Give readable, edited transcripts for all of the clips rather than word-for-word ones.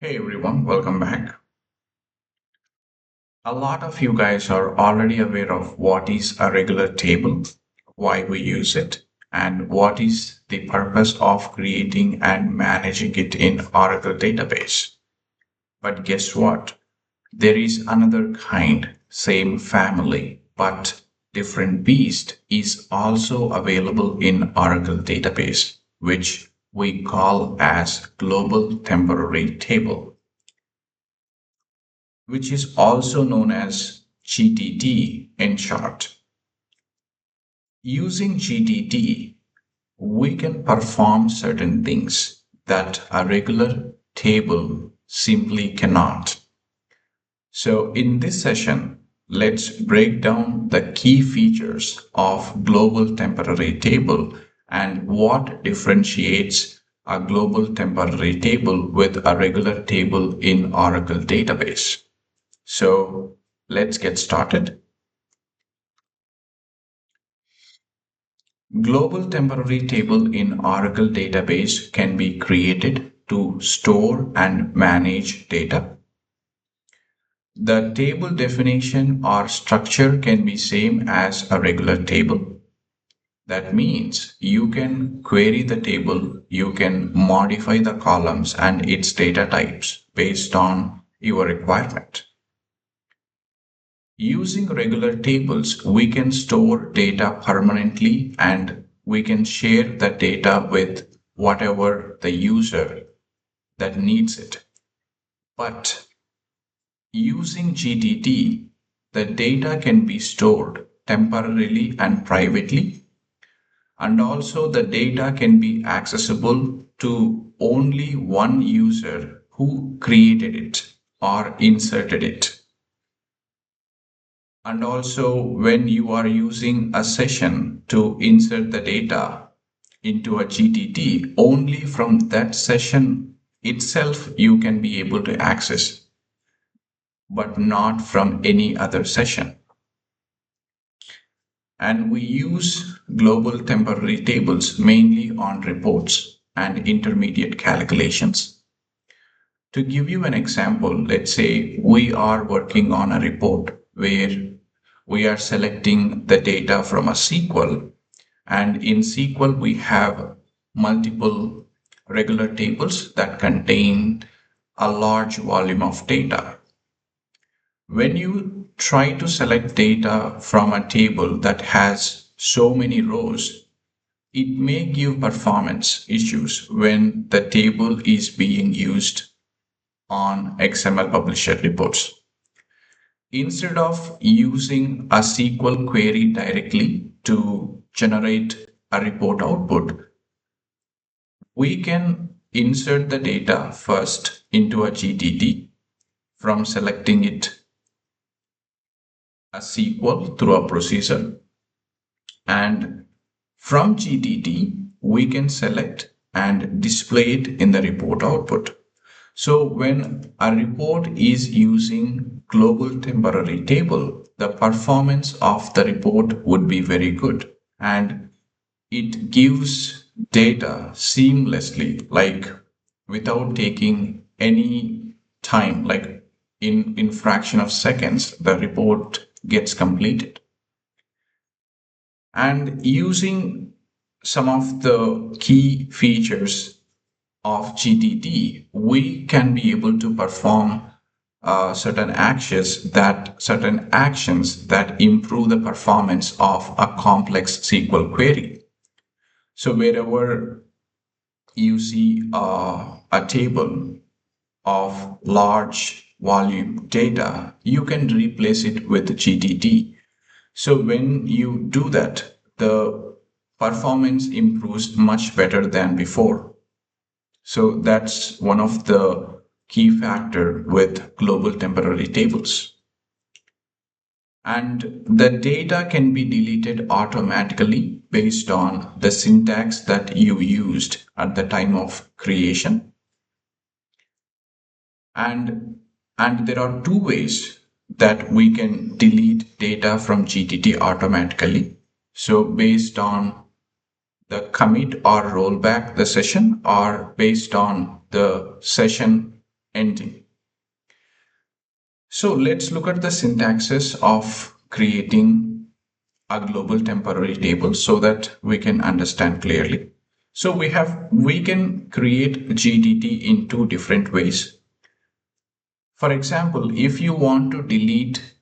Hey everyone, welcome back. A lot of you guys are already aware of what is a regular table, why we use it, and what is the purpose of creating and managing it in Oracle database. But guess what? There is another kind, same family, but different beast is also available in Oracle database, which we call as global temporary table, which is also known as GTT in short. Using GTT, we can perform certain things that a regular table simply cannot. So, in this session, let's break down the key features of global temporary table and what differentiates a global temporary table with a regular table in Oracle database. So let's get started. Global temporary table in Oracle database can be created to store and manage data. The table definition or structure can be same as a regular table. That means you can query the table, you can modify the columns and its data types based on your requirement. Using regular tables, we can store data permanently and we can share the data with whatever the user that needs it. But using GTT, the data can be stored temporarily and privately, and also the data can be accessible to only one user who created it or inserted it. And also, when you are using a session to insert the data into a GTT, only from that session itself you can be able to access, but not from any other session. And we use global temporary tables mainly on reports and intermediate calculations. To give you an example, let's say we are working on a report where we are selecting the data from a SQL, and in SQL we have multiple regular tables that contain a large volume of data. When you try to select data from a table that has so many rows, it may give performance issues when the table is being used on XML publisher reports. Instead of using a SQL query directly to generate a report output, we can insert the data first into a GTT from selecting it a SQL through a procedure, and from GTT we can select and display it in the report output. So when a report is using global temporary table, the performance of the report would be very good and it gives data seamlessly, like without taking any time, like in fraction of seconds, the report gets completed. And using some of the key features of GTT, we can be able to perform certain actions that improve the performance of a complex SQL query. So wherever you see a table of large volume data, you can replace it with GTT. So when you do that, the performance improves much better than before. So that's one of the key factor with global temporary tables. And the data can be deleted automatically based on the syntax that you used at the time of creation. And there are two ways that we can delete data from GTT automatically. So based on the commit or rollback the session, or based on the session ending. So let's look at the syntaxes of creating a global temporary table so that we can understand clearly. So we can create GTT in two different ways. For example, if you want to delete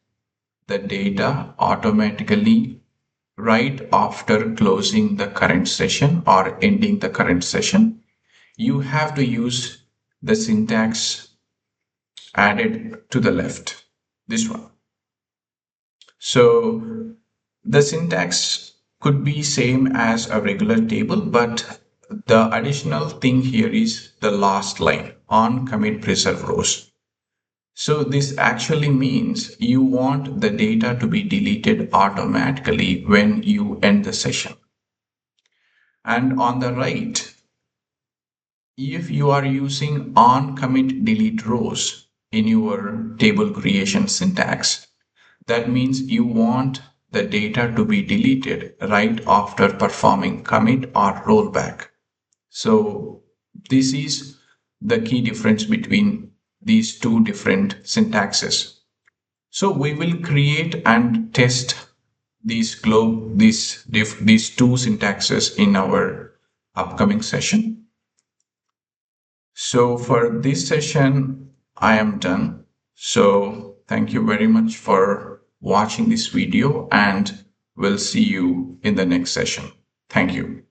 the data automatically right after closing the current session or ending the current session, you have to use the syntax added to the left, this one. So the syntax could be same as a regular table, but the additional thing here is the last line on commit preserve rows. So this actually means you want the data to be deleted automatically when you end the session. And on the right, if you are using on commit delete rows in your table creation syntax, that means you want the data to be deleted right after performing commit or rollback. So this is the key difference between these two different syntaxes. So we will create and test these two syntaxes in our upcoming session. So for this session, I am done. So thank you very much for watching this video, and we'll see you in the next session. Thank you.